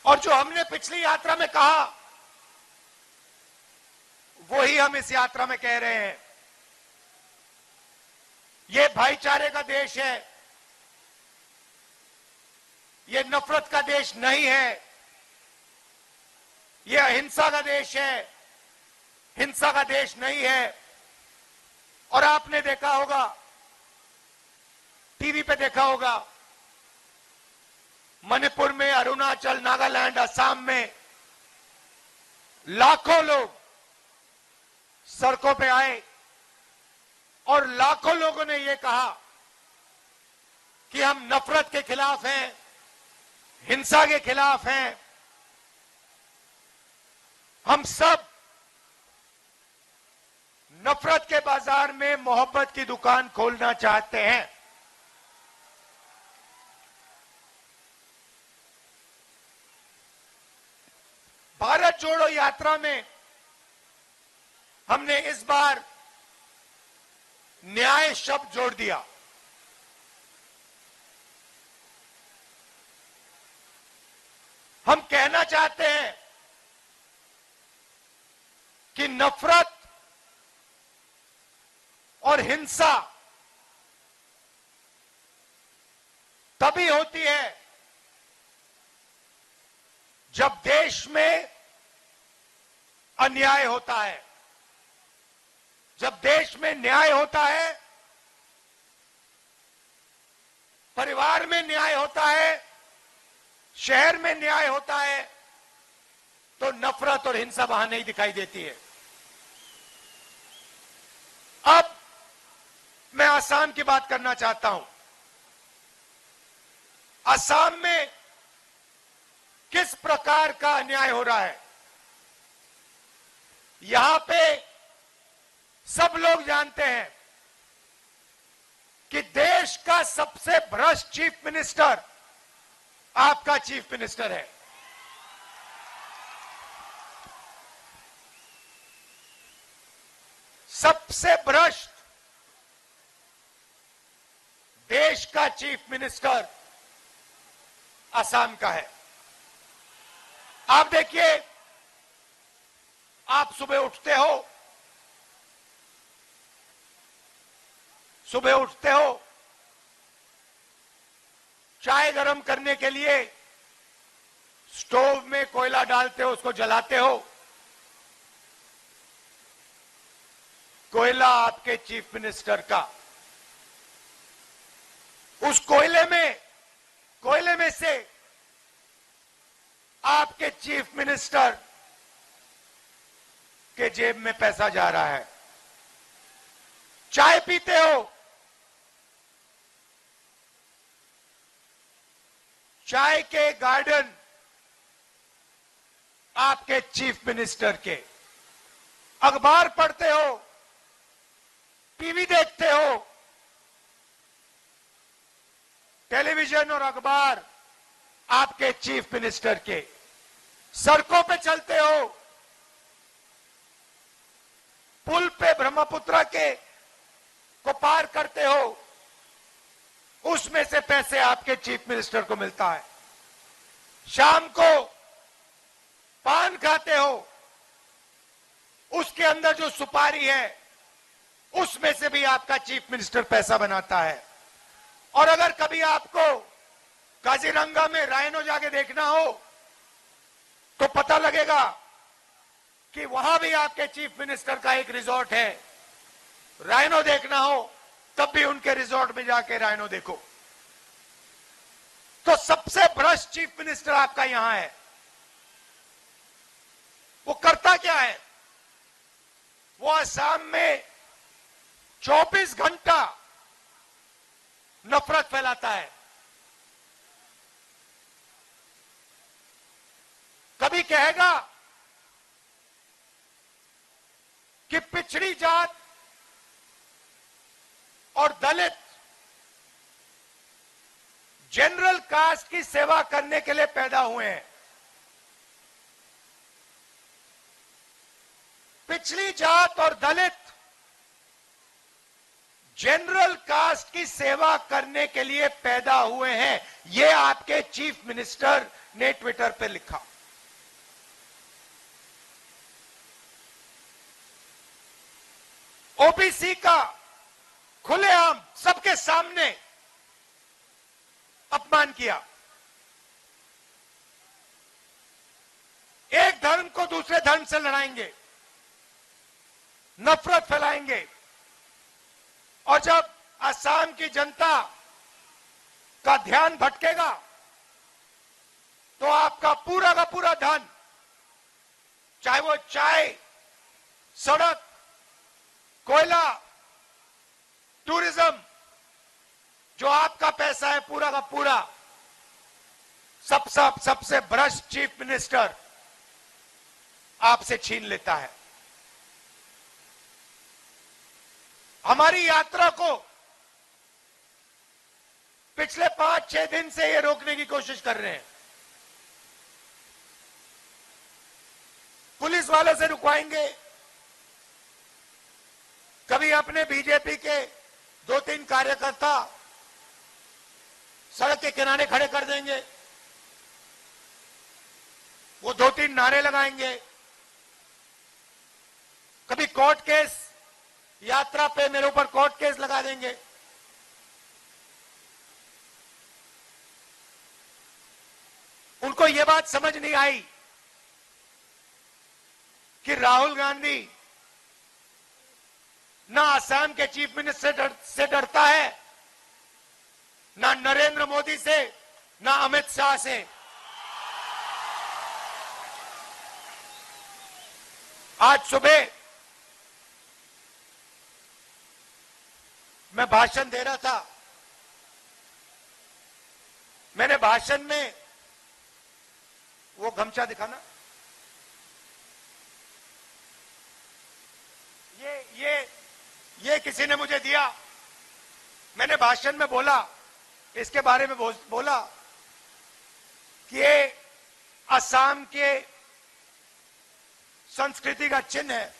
और जो हमने पिछली यात्रा में कहा वही हम इस यात्रा में कह रहे हैं। ये भाईचारे का देश है, ये नफरत का देश नहीं है, ये अहिंसा का देश है, हिंसा का देश नहीं है। और आपने देखा होगा, टीवी पे देखा होगा, मणिपुर में, अरुणाचल, नागालैंड, असम में लाखों लोग सड़कों पे आए और लाखों लोगों ने यह कहा कि हम नफरत के खिलाफ हैं, हिंसा के खिलाफ हैं। हम सब नफरत के बाजार में मोहब्बत की दुकान खोलना चाहते हैं। भारत जोड़ो यात्रा में हमने इस बार न्याय शब्द जोड़ दिया। हम कहना चाहते हैं कि नफरत और हिंसा तभी होती है जब देश में अन्याय होता है। जब देश में न्याय होता है, परिवार में न्याय होता है, शहर में न्याय होता है, तो नफरत और हिंसा वहां नहीं दिखाई देती है। अब मैं असम की बात करना चाहता हूं। असम में किस प्रकार का अन्याय हो रहा है, यहां पे सब लोग जानते हैं कि देश का सबसे भ्रष्ट चीफ मिनिस्टर आपका चीफ मिनिस्टर है। सबसे भ्रष्ट देश का चीफ मिनिस्टर असम का है। आप देखिए, आप सुबह उठते हो, चाय गरम करने के लिए स्टोव में कोयला डालते हो, उसको जलाते हो। कोयला आपके चीफ मिनिस्टर का। उस कोयले में से आपके चीफ मिनिस्टर के जेब में पैसा जा रहा है। चाय पीते हो, चाय के गार्डन आपके चीफ मिनिस्टर के। अखबार पढ़ते हो, टीवी देखते हो, टेलीविजन और अखबार आपके चीफ मिनिस्टर के। सड़कों पे चलते हो, पुल पे ब्रह्मपुत्र के को पार करते हो, उसमें से पैसे आपके चीफ मिनिस्टर को मिलता है। शाम को पान खाते हो, उसके अंदर जो सुपारी है उसमें से भी आपका चीफ मिनिस्टर पैसा बनाता है। और अगर कभी आपको काजीरंगा में राइनो जाके देखना हो तो पता लगेगा कि वहां भी आपके चीफ मिनिस्टर का एक रिजॉर्ट है। राइनो देखना हो तब भी उनके रिजॉर्ट में जाके राइनो देखो। तो सबसे भ्रष्ट चीफ मिनिस्टर आपका यहां है। वो करता क्या है? वो असम में 24 घंटा नफरत फैलाता है। कभी कहेगा कि पिछड़ी जात और दलित जनरल कास्ट की सेवा करने के लिए पैदा हुए हैं। पिछड़ी जात और दलित जनरल कास्ट की सेवा करने के लिए पैदा हुए हैं, यह आपके चीफ मिनिस्टर ने ट्विटर पे लिखा। ओबीसी का खुलेआम सबके सामने अपमान किया। एक धर्म को दूसरे धर्म से लड़ाएंगे, नफरत फैलाएंगे। और जब असम की जनता का ध्यान भटकेगा तो आपका पूरा का पूरा धन, चाहे वो चाय, सड़क, कोयला, टूरिज्म, जो आपका पैसा है पूरा का पूरा, सबसे भ्रष्ट चीफ मिनिस्टर आपसे छीन लेता है। हमारी यात्रा को पिछले 5-6 दिन से ये रोकने की कोशिश कर रहे हैं। पुलिस वालों से रुकवाएंगे, कभी अपने बीजेपी के 2-3 कार्यकर्ता सड़क के किनारे खड़े कर देंगे, वो 2-3 नारे लगाएंगे, कभी कोर्ट केस, यात्रा पे मेरे ऊपर कोर्ट केस लगा देंगे। उनको यह बात समझ नहीं आई कि राहुल गांधी ना असम के चीफ मिनिस्टर से डरता है, ना नरेंद्र मोदी से, ना अमित शाह से। आज सुबह मैं भाषण दे रहा था। मैंने भाषण में, वो गमछा दिखाना, ये किसी ने मुझे दिया। मैंने भाषण में बोला, इसके बारे में बोला कि ये असम के संस्कृति का चिन्ह है,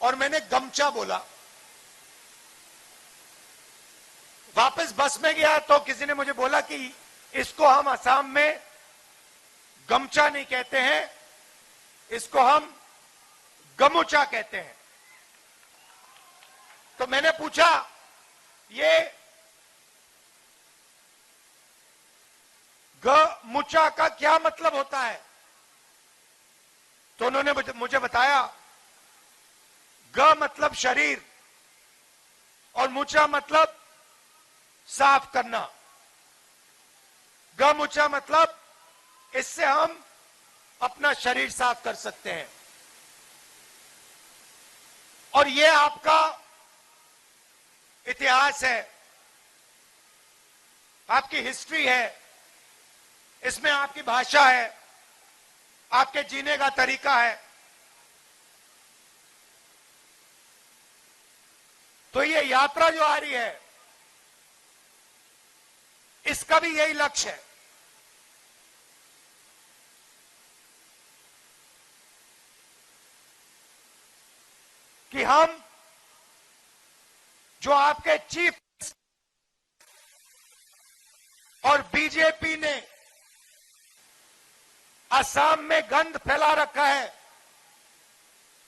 और मैंने गमछा बोला। वापस बस में गया तो किसी ने मुझे बोला कि इसको हम असम में गमछा नहीं कहते हैं, इसको हम गमुचा कहते हैं। तो मैंने पूछा, ये गमुचा का क्या मतलब होता है? तो उन्होंने मुझे बताया, ग मतलब शरीर और मुचा मतलब साफ करना। गमुचा मतलब इससे हम अपना शरीर साफ कर सकते हैं। और ये आपका इतिहास है, आपकी हिस्ट्री है, इसमें आपकी भाषा है, आपके जीने का तरीका है। तो ये यात्रा जो आ रही है, इसका भी यही लक्ष्य है कि हम जो आपके चीफ और बीजेपी ने असम में गंद फैला रखा है,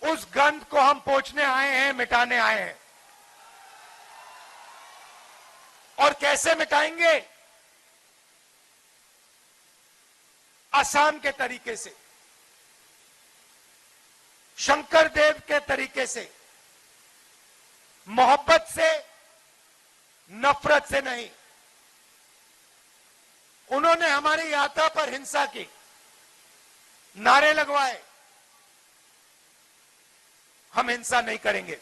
उस गंद को हम पोंछने आए हैं, मिटाने आए हैं। और कैसे मिटाएंगे? असम के तरीके से, शंकर देव के तरीके से, मोहब्बत से, नफरत से नहीं। उन्होंने हमारी यात्रा पर हिंसा की, नारे लगवाए। हम हिंसा नहीं करेंगे।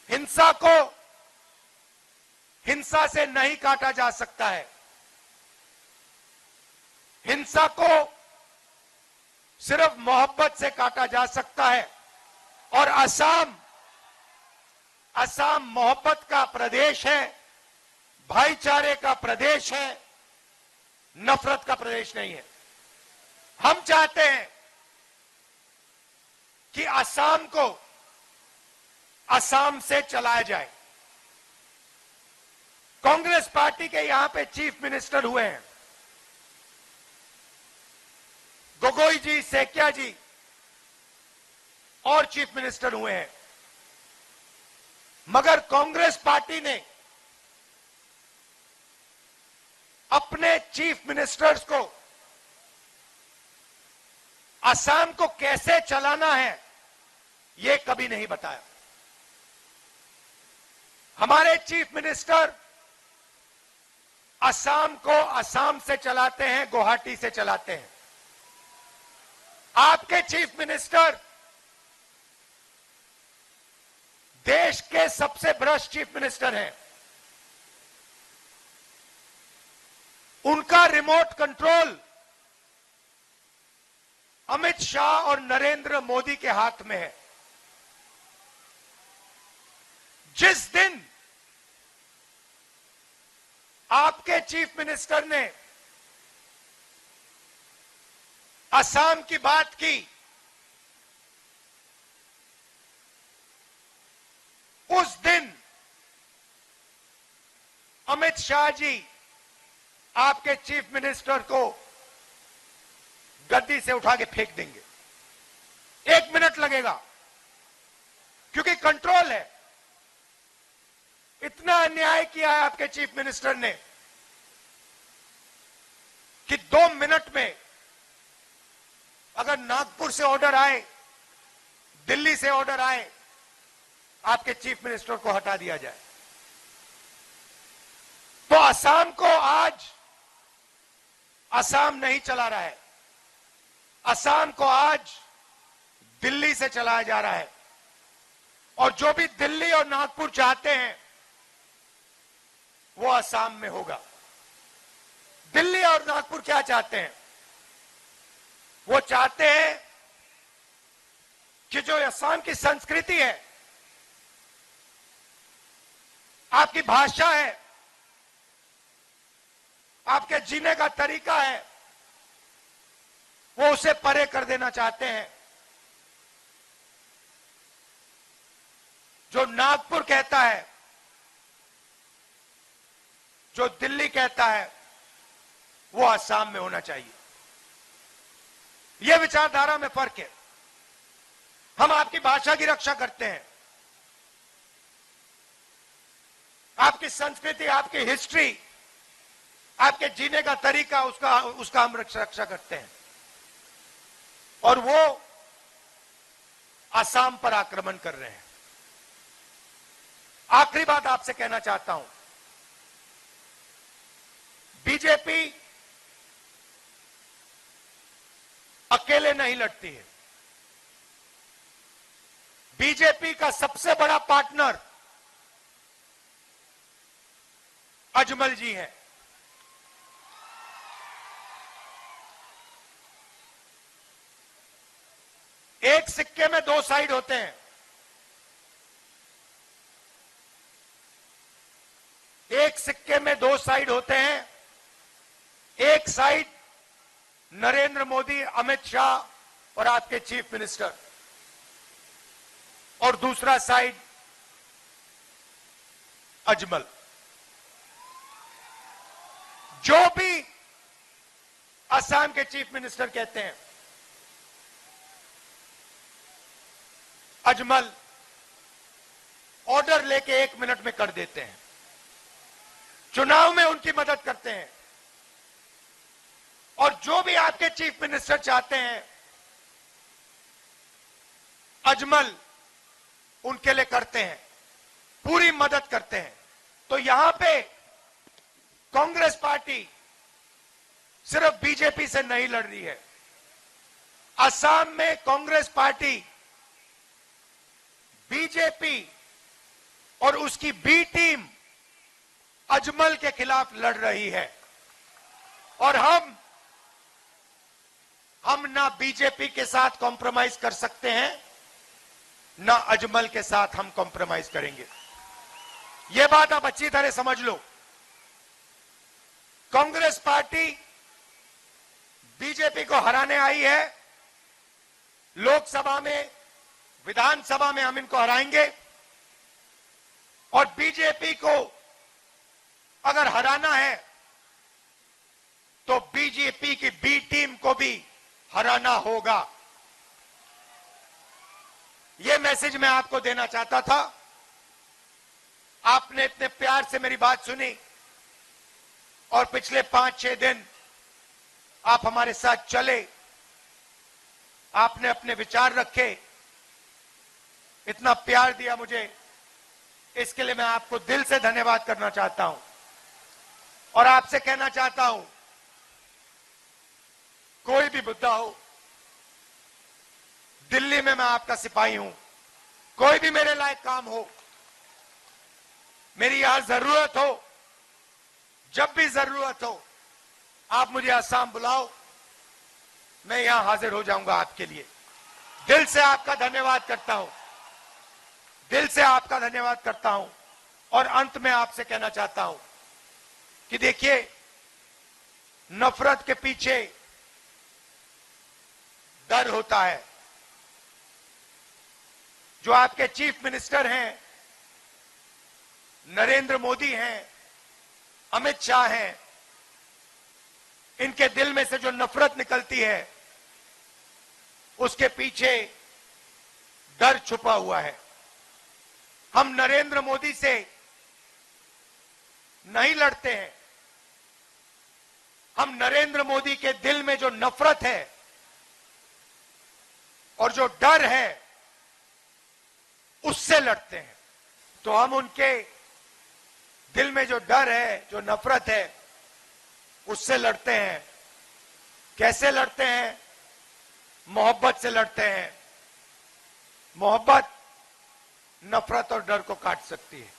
हिंसा को हिंसा से नहीं काटा जा सकता है। हिंसा को सिर्फ मोहब्बत से काटा जा सकता है। और असम मोहब्बत का प्रदेश है, भाईचारे का प्रदेश है, नफरत का प्रदेश नहीं है। हम चाहते हैं कि असम को असम से चलाया जाए। कांग्रेस पार्टी के यहां पे चीफ मिनिस्टर हुए हैं, गोगोई जी, सेकिया जी, और चीफ मिनिस्टर हुए हैं, मगर कांग्रेस पार्टी ने अपने चीफ मिनिस्टर्स को असम को कैसे चलाना है यह कभी नहीं बताया। हमारे चीफ मिनिस्टर असम को असम से चलाते हैं, गुवाहाटी से चलाते हैं। आपके चीफ मिनिस्टर देश के सबसे भ्रष्ट चीफ मिनिस्टर हैं। उनका रिमोट कंट्रोल अमित शाह और नरेंद्र मोदी के हाथ में है। जिस दिन आपके चीफ मिनिस्टर ने असम की बात की, उस दिन अमित शाह जी आपके चीफ मिनिस्टर को गद्दी से उठा के फेंक देंगे। 1 मिनट लगेगा, क्योंकि कंट्रोल है। इतना अन्याय किया है आपके चीफ मिनिस्टर ने कि 2 मिनट में अगर नागपुर से ऑर्डर आए, दिल्ली से ऑर्डर आए, आपके चीफ मिनिस्टर को हटा दिया जाए। तो असम को आज असम नहीं चला रहा है, असम को आज दिल्ली से चलाया जा रहा है। और जो भी दिल्ली और नागपुर चाहते हैं वो असम में होगा। दिल्ली और नागपुर क्या चाहते हैं? वो चाहते हैं कि जो असम की संस्कृति है, आपकी भाषा है, आपके जीने का तरीका है, वो उसे परे कर देना चाहते हैं। जो नागपुर कहता है, जो दिल्ली कहता है, वो असम में होना चाहिए। यह विचारधारा में फर्क है। हम आपकी भाषा की रक्षा करते हैं, आपकी संस्कृति, आपकी हिस्ट्री, आपके जीने का तरीका, उसका हम रक्षा करते हैं। और वो असम पर आक्रमण कर रहे हैं। आखिरी बात आपसे कहना चाहता हूं, बीजेपी अकेले नहीं लड़ती है। बीजेपी का सबसे बड़ा पार्टनर अजमल जी हैं। एक सिक्के में 2 साइड होते हैं। एक सिक्के में 2 साइड होते हैं। एक साइड नरेंद्र मोदी, अमित शाह और आपके चीफ मिनिस्टर, और दूसरा साइड अजमल। जो भी असम के चीफ मिनिस्टर कहते हैं, अजमल ऑर्डर लेके 1 मिनट में कर देते हैं। चुनाव में उनकी मदद करते हैं। और जो भी आपके चीफ मिनिस्टर चाहते हैं, अजमल उनके लिए करते हैं, पूरी मदद करते हैं। तो यहां पे कांग्रेस पार्टी सिर्फ बीजेपी से नहीं लड़ रही है। असम में कांग्रेस पार्टी बीजेपी और उसकी बी टीम अजमल के खिलाफ लड़ रही है। और हम ना बीजेपी के साथ कॉम्प्रोमाइज कर सकते हैं, ना अजमल के साथ हम कॉम्प्रोमाइज करेंगे। यह बात आप अच्छी तरह समझ लो। कांग्रेस पार्टी बीजेपी को हराने आई है। लोकसभा में, विधानसभा में हम इनको हराएंगे। और बीजेपी को अगर हराना है तो बीजेपी की बी टीम को भी हराना होगा। मैसेज मैं आपको देना चाहता था। आपने इतने प्यार से मेरी बात सुनी और पिछले 5-6 दिन आप हमारे साथ चले, आपने अपने विचार रखे, इतना प्यार दिया मुझे, इसके लिए मैं आपको दिल से धन्यवाद करना चाहता हूं और आपसे कहना चाहता हूं, कोई भी मुद्दा हो, दिल्ली में मैं आपका सिपाही हूं। कोई भी मेरे लायक काम हो, मेरी यहां जरूरत हो, जब भी जरूरत हो, आप मुझे असम बुलाओ, मैं यहां हाजिर हो जाऊंगा आपके लिए। दिल से आपका धन्यवाद करता हूं, दिल से आपका धन्यवाद करता हूं। और अंत में आपसे कहना चाहता हूं कि देखिए, नफरत के पीछे डर होता है। जो आपके चीफ मिनिस्टर हैं, नरेंद्र मोदी हैं, अमित शाह हैं, इनके दिल में से जो नफरत निकलती है, उसके पीछे डर छुपा हुआ है। हम नरेंद्र मोदी से नहीं लड़ते हैं, हम नरेंद्र मोदी के दिल में जो नफरत है और जो डर है, उससे लड़ते हैं। तो हम उनके दिल में जो डर है, जो नफरत है, उससे लड़ते हैं। कैसे लड़ते हैं? मोहब्बत से लड़ते हैं। मोहब्बत नफरत और डर को काट सकती है।